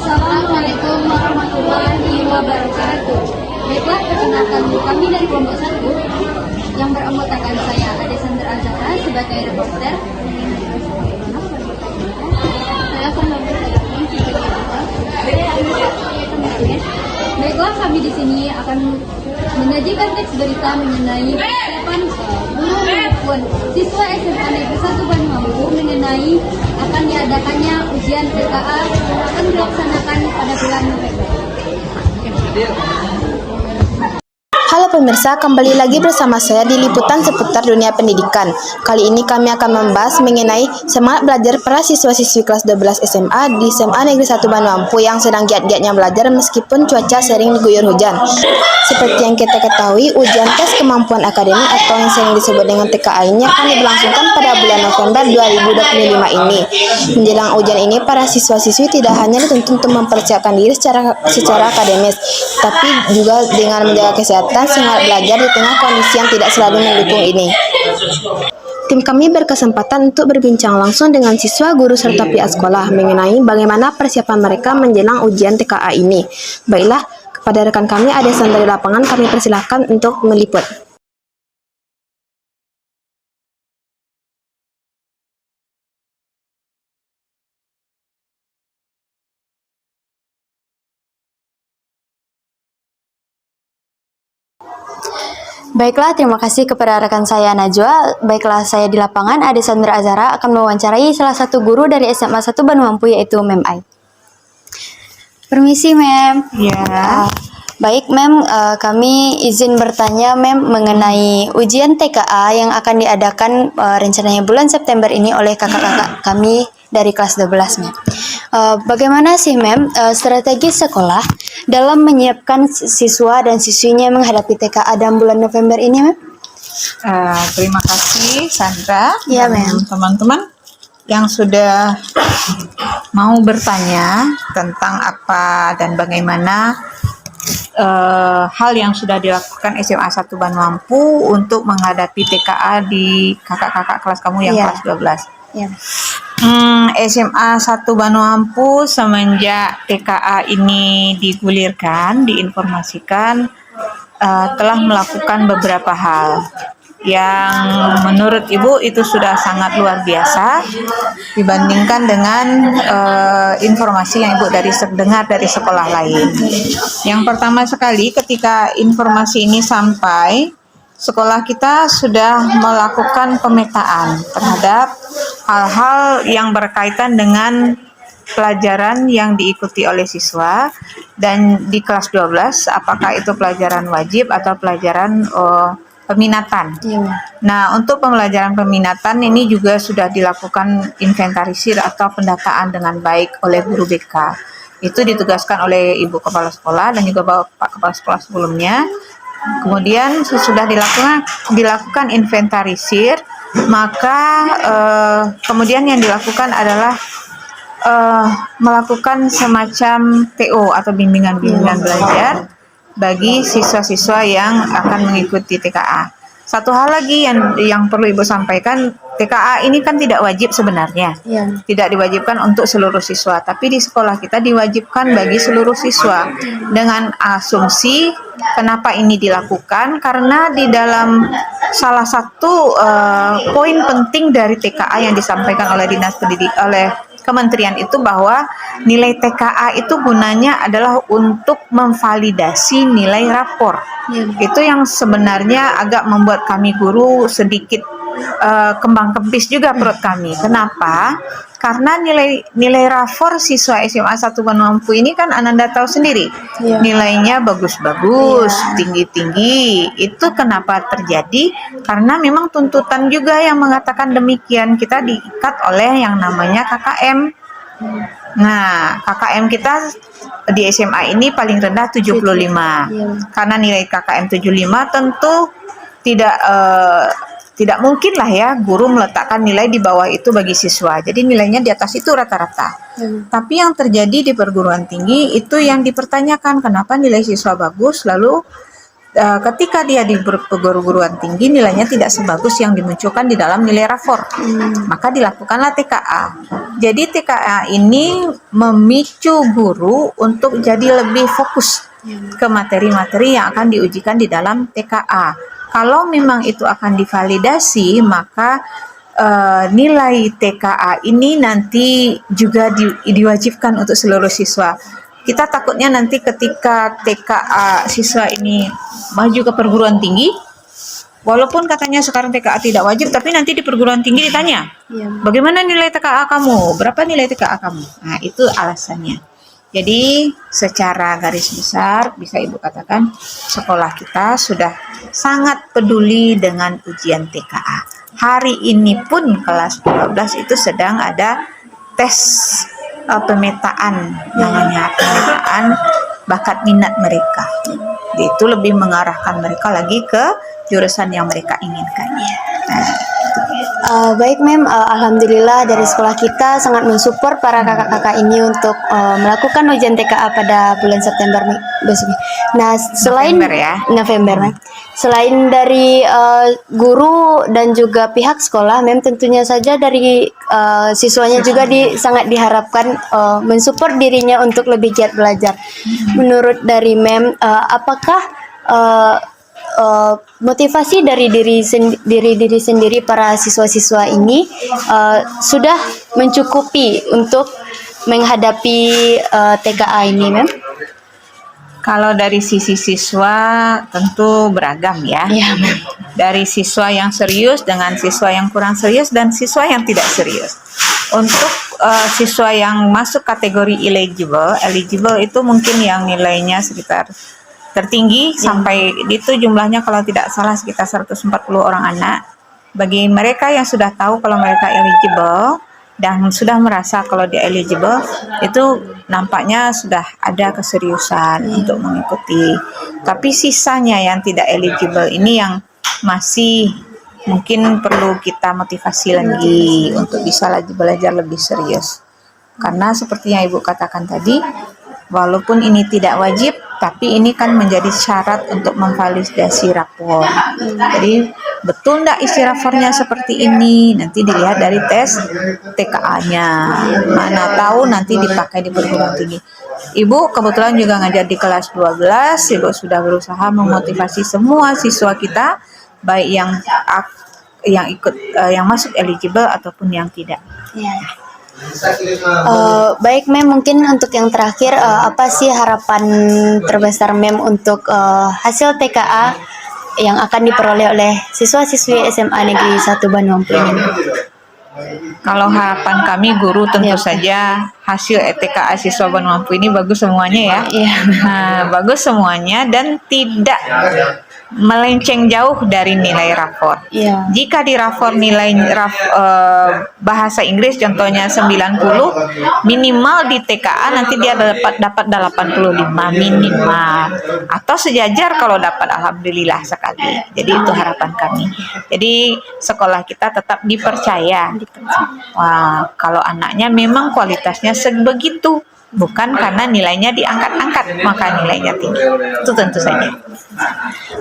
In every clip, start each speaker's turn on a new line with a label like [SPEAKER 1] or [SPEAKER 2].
[SPEAKER 1] Assalamualaikum warahmatullahi wabarakatuh. Baiklah, perkenalkan kami dari kelompok 1 yang beranggotakan saya Adesandra Azahra sebagai reporter. Saya akan memberitakan Baiklah, kami di sini akan menyajikan teks berita mengenai persiapan guru maupun siswa SMA Negeri 1 Banyuwangi mengenai akan diadakannya ujian TKA yang akan dilaksanakan pada bulan November.
[SPEAKER 2] Halo pemirsa, kembali lagi bersama saya di liputan seputar dunia pendidikan. Kali ini kami akan membahas mengenai semangat belajar para siswa-siswi kelas 12 SMA di SMA Negeri 1 Banyuwangi yang sedang giat-giatnya belajar meskipun cuaca sering diguyur hujan. Seperti yang kita ketahui, ujian tes kemampuan akademik atau yang sering disebut dengan TKA ini akan diberlangsungkan pada bulan November 2025 ini. Menjelang ujian ini, para siswa-siswi tidak hanya dituntut untuk mempersiapkan diri secara akademis, tapi juga dengan menjaga kesehatan, semangat belajar di tengah kondisi yang tidak selalu mendukung ini. Tim kami berkesempatan untuk berbincang langsung dengan siswa, guru, serta pihak sekolah mengenai bagaimana persiapan mereka menjelang ujian TKA ini. Baiklah, kepada rekan kami Adesandra dari lapangan, kami persilahkan untuk meliput. Baiklah, terima kasih kepada rekan saya Najwa. Baiklah, saya di lapangan Adesandra Azahra akan mewawancarai salah satu guru dari SMA 1 Banyuwangi yaitu Mem Ai. Permisi Mem.
[SPEAKER 3] Ya.
[SPEAKER 2] Baik Mem, kami izin bertanya Mem mengenai ujian TKA yang akan diadakan rencananya bulan September ini oleh kakak-kakak kami dari kelas 12 Mem. Bagaimana sih Mem strategi sekolah dalam menyiapkan siswa dan siswinya menghadapi TKA dalam bulan November ini Mem?
[SPEAKER 3] Terima kasih Sandra
[SPEAKER 2] Ya,
[SPEAKER 3] dan
[SPEAKER 2] Mem.
[SPEAKER 3] teman-teman yang sudah mau bertanya tentang apa dan bagaimana hal yang sudah dilakukan SMA 1 Banyuwangi untuk menghadapi TKA di kakak-kakak kelas kamu yang
[SPEAKER 2] Ya.
[SPEAKER 3] kelas 12.
[SPEAKER 2] Ya.
[SPEAKER 3] SMA 1 Banyuwangi semenjak TKA ini digulirkan, diinformasikan, telah melakukan beberapa hal yang menurut Ibu itu sudah sangat luar biasa dibandingkan dengan informasi yang Ibu dengar dari sekolah lain. Yang pertama sekali, ketika informasi ini sampai, sekolah kita sudah melakukan pemetaan terhadap hal-hal yang berkaitan dengan pelajaran yang diikuti oleh siswa dan di kelas 12, apakah itu pelajaran wajib atau pelajaran peminatan.
[SPEAKER 2] Ya.
[SPEAKER 3] Nah, untuk pembelajaran peminatan ini juga sudah dilakukan inventarisir atau pendataan dengan baik oleh guru BK. Itu ditugaskan oleh Ibu Kepala Sekolah dan juga Pak Kepala Sekolah sebelumnya. Kemudian sesudah dilakukan inventarisir, maka kemudian yang dilakukan adalah melakukan semacam TO atau bimbingan belajar bagi siswa-siswa yang akan mengikuti TKA. Satu hal lagi yang perlu Ibu sampaikan, TKA ini kan tidak wajib sebenarnya.
[SPEAKER 2] Ya.
[SPEAKER 3] Tidak diwajibkan untuk seluruh siswa, tapi di sekolah kita diwajibkan bagi seluruh siswa. Dengan asumsi kenapa ini dilakukan, karena di dalam salah satu poin penting dari TKA yang disampaikan oleh Dinas Pendidikan, oleh Kementerian itu, bahwa nilai TKA itu gunanya adalah untuk memvalidasi nilai rapor. Itu yang sebenarnya agak membuat kami guru sedikit kembang kempis juga perut kami. Kenapa? Karena nilai rapor siswa SMA 1 Banyuwangi ini kan Ananda tahu sendiri, nilainya bagus-bagus, tinggi-tinggi. Itu kenapa terjadi? Karena memang tuntutan juga yang mengatakan demikian. Kita diikat oleh yang namanya KKM. Nah, KKM kita di SMA ini paling rendah 75. Karena nilai KKM 75 tentu tidak mungkin lah ya guru meletakkan nilai di bawah itu bagi siswa. Jadi nilainya di atas itu rata-rata. Tapi yang terjadi di perguruan tinggi itu yang dipertanyakan, kenapa nilai siswa bagus lalu ketika dia di perguruan tinggi nilainya tidak sebagus yang dimunculkan di dalam nilai rapor, maka dilakukanlah TKA. Jadi TKA ini memicu guru untuk jadi lebih fokus ke materi-materi yang akan diujikan di dalam TKA. Kalau memang itu akan divalidasi, maka nilai TKA ini nanti juga diwajibkan untuk seluruh siswa. Kita takutnya nanti ketika TKA siswa ini maju ke perguruan tinggi, walaupun katanya sekarang TKA tidak wajib, tapi nanti di perguruan tinggi ditanya, bagaimana nilai TKA kamu? Berapa nilai TKA kamu? Nah, itu alasannya. Jadi secara garis besar bisa Ibu katakan sekolah kita sudah sangat peduli dengan ujian TKA. Hari ini pun kelas 12 itu sedang ada tes pemetaan, namanya pemetaan bakat minat mereka. Itu lebih mengarahkan mereka lagi ke jurusan yang mereka inginkan.
[SPEAKER 2] Baik Mem, alhamdulillah dari sekolah kita sangat mensupport para kakak-kakak ini untuk melakukan ujian TKA pada bulan September besok. Nah, selain November, Mem. Selain dari guru dan juga pihak sekolah, Mem, tentunya saja dari siswanya juga sangat diharapkan mensupport dirinya untuk lebih giat belajar. Menurut dari Mem, apakah motivasi dari diri sendiri para siswa-siswa ini sudah mencukupi untuk menghadapi TKA ini, Mem?
[SPEAKER 3] Kalau dari sisi siswa tentu beragam ya. Dari siswa yang serius dengan siswa yang kurang serius dan siswa yang tidak serius. Untuk siswa yang masuk kategori eligible itu mungkin yang nilainya sekitar tertinggi sampai itu jumlahnya kalau tidak salah sekitar 140 orang anak. Bagi mereka yang sudah tahu kalau mereka eligible dan sudah merasa kalau dia eligible, itu nampaknya sudah ada keseriusan untuk mengikuti. Tapi sisanya yang tidak eligible ini yang masih mungkin perlu kita motivasi lagi untuk bisa lagi belajar lebih serius. Karena seperti yang Ibu katakan tadi, walaupun ini tidak wajib, tapi ini kan menjadi syarat untuk memvalidasi rapor. Jadi betul enggak isi rapornya seperti ini? Nanti dilihat dari tes TKA-nya. Mana tahu nanti dipakai di perguruan tinggi. Ibu kebetulan juga ngajar di kelas 12. Ibu sudah berusaha memotivasi semua siswa kita, baik yang ikut yang masuk eligible ataupun yang tidak.
[SPEAKER 2] Baik Mem, mungkin untuk yang terakhir apa sih harapan terbesar Mem untuk hasil TKA yang akan diperoleh oleh siswa-siswi SMA Negeri 1 Bandung ini?
[SPEAKER 3] Kalau harapan kami guru tentu saja hasil TKA siswa Bandung ini bagus semuanya ya. Nah, bagus semuanya dan tidak melenceng jauh dari nilai rapor. Jika di rapor nilai bahasa Inggris contohnya 90, minimal di TKA nanti dia dapat 85 minimal, atau sejajar kalau dapat alhamdulillah sekali. Jadi itu harapan kami. Jadi sekolah kita tetap dipercaya. Wah, kalau anaknya memang kualitasnya sebegitu, bukan karena nilainya diangkat-angkat maka nilainya tinggi. Itu tentu saja.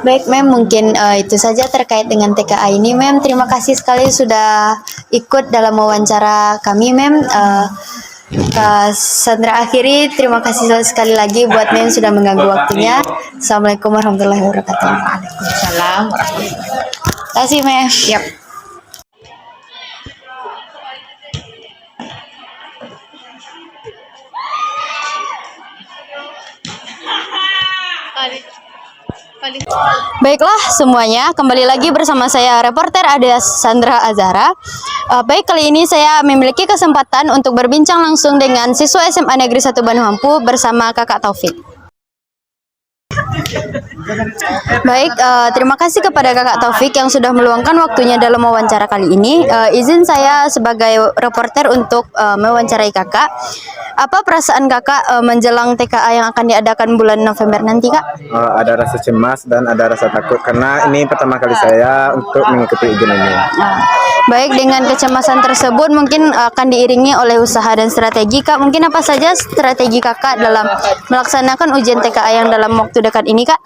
[SPEAKER 2] Baik Mem, mungkin itu saja terkait dengan TKA ini Mem. Terima kasih sekali sudah ikut dalam wawancara kami Mem. Sandra akhiri, terima kasih sekali lagi buat Mem sudah mengganggu waktunya. Assalamualaikum warahmatullahi wabarakatuh.
[SPEAKER 3] Waalaikumsalam warahmatullahi wabarakatuh.
[SPEAKER 2] Terima kasih Mem.
[SPEAKER 3] Yap.
[SPEAKER 2] Baiklah semuanya, kembali lagi bersama saya reporter Adia Sandra Azhara. Baik, kali ini saya memiliki kesempatan untuk berbincang langsung dengan siswa SMA Negeri 1 Bandung Mampu bersama Kakak Taufik. Baik, terima kasih kepada Kakak Taufik yang sudah meluangkan waktunya dalam wawancara kali ini. Izin saya sebagai reporter untuk mewawancarai Kakak. Apa perasaan Kakak menjelang TKA yang akan diadakan bulan November nanti, Kak?
[SPEAKER 4] Ada rasa cemas dan ada rasa takut karena ini pertama kali saya untuk mengikuti ujian ini. Baik, dengan kecemasan tersebut mungkin akan diiringi oleh usaha dan strategi, Kak. Mungkin apa saja strategi Kakak dalam melaksanakan ujian TKA yang dalam waktu dekat ini, Kak?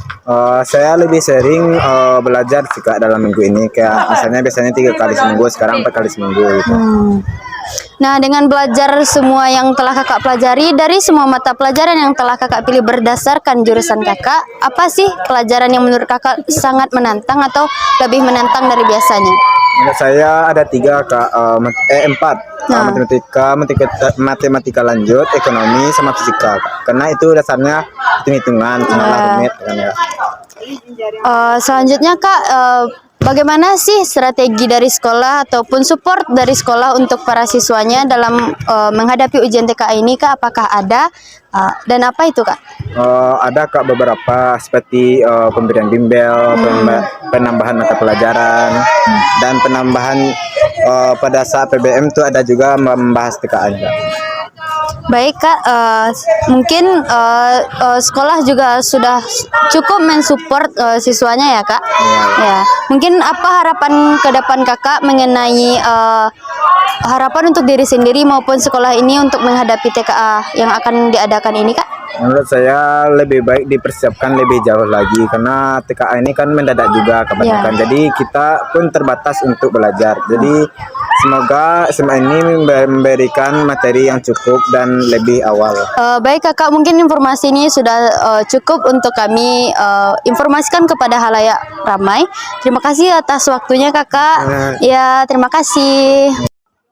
[SPEAKER 5] Saya lebih sering belajar sih Kak dalam minggu ini. Kayak biasanya 3 kali seminggu, sekarang 4 kali seminggu gitu.
[SPEAKER 4] Nah, dengan belajar semua yang telah Kakak pelajari dari semua mata pelajaran yang telah Kakak pilih berdasarkan jurusan Kakak, apa sih pelajaran yang menurut Kakak sangat menantang atau lebih menantang dari biasanya?
[SPEAKER 5] Menurut saya ada 3 Kak, 4. Matematika lanjut, ekonomi, sama fisika. Karena itu dasarnya hitung-hitungan, sangatlah rumit kan ya.
[SPEAKER 4] Selanjutnya Kak, bagaimana sih strategi dari sekolah ataupun support dari sekolah untuk para siswanya dalam menghadapi ujian TKA ini, Kak? Apakah ada dan apa itu, Kak?
[SPEAKER 5] Ada Kak beberapa seperti pemberian bimbel, penambahan mata pelajaran, dan penambahan pada saat PBM itu ada juga membahas TKA Kak.
[SPEAKER 4] Baik Kak, mungkin sekolah juga sudah cukup mensupport siswanya ya Kak. Ya, mungkin apa harapan ke depan Kakak mengenai harapan untuk diri sendiri maupun sekolah ini untuk menghadapi TKA yang akan diadakan ini, Kak?
[SPEAKER 5] Menurut saya lebih baik dipersiapkan lebih jauh lagi karena TKA ini kan mendadak juga kebanyakan. Jadi kita pun terbatas untuk belajar. Jadi semoga SMA ini memberikan materi yang cukup dan lebih awal.
[SPEAKER 4] Baik Kakak, mungkin informasi ini sudah cukup untuk kami informasikan kepada halayak ramai. Terima kasih atas waktunya Kakak. Ya, terima kasih.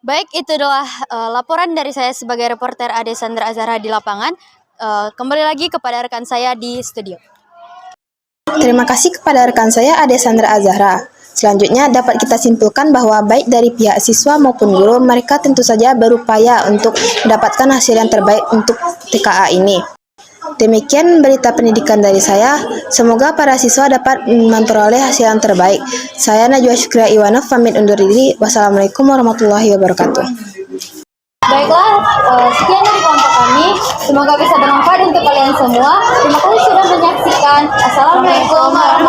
[SPEAKER 4] Baik, itu adalah laporan dari saya sebagai reporter Ade Sandra Azhara di lapangan. Kembali lagi kepada rekan saya di studio.
[SPEAKER 2] Terima kasih kepada rekan saya Ade Sandra Azhara. Selanjutnya dapat kita simpulkan bahwa baik dari pihak siswa maupun guru, mereka tentu saja berupaya untuk mendapatkan hasil yang terbaik untuk TKA ini. Demikian berita pendidikan dari saya. Semoga para siswa dapat memperoleh hasil yang terbaik. Saya Najwa Syukriya Iwanov pamit undur diri. Wassalamualaikum warahmatullahi wabarakatuh.
[SPEAKER 1] Baiklah, sekian dari kelompok kami. Semoga bisa bermanfaat untuk kalian semua. Terima kasih sudah menyaksikan. Assalamualaikum warahmatullahi wabarakatuh.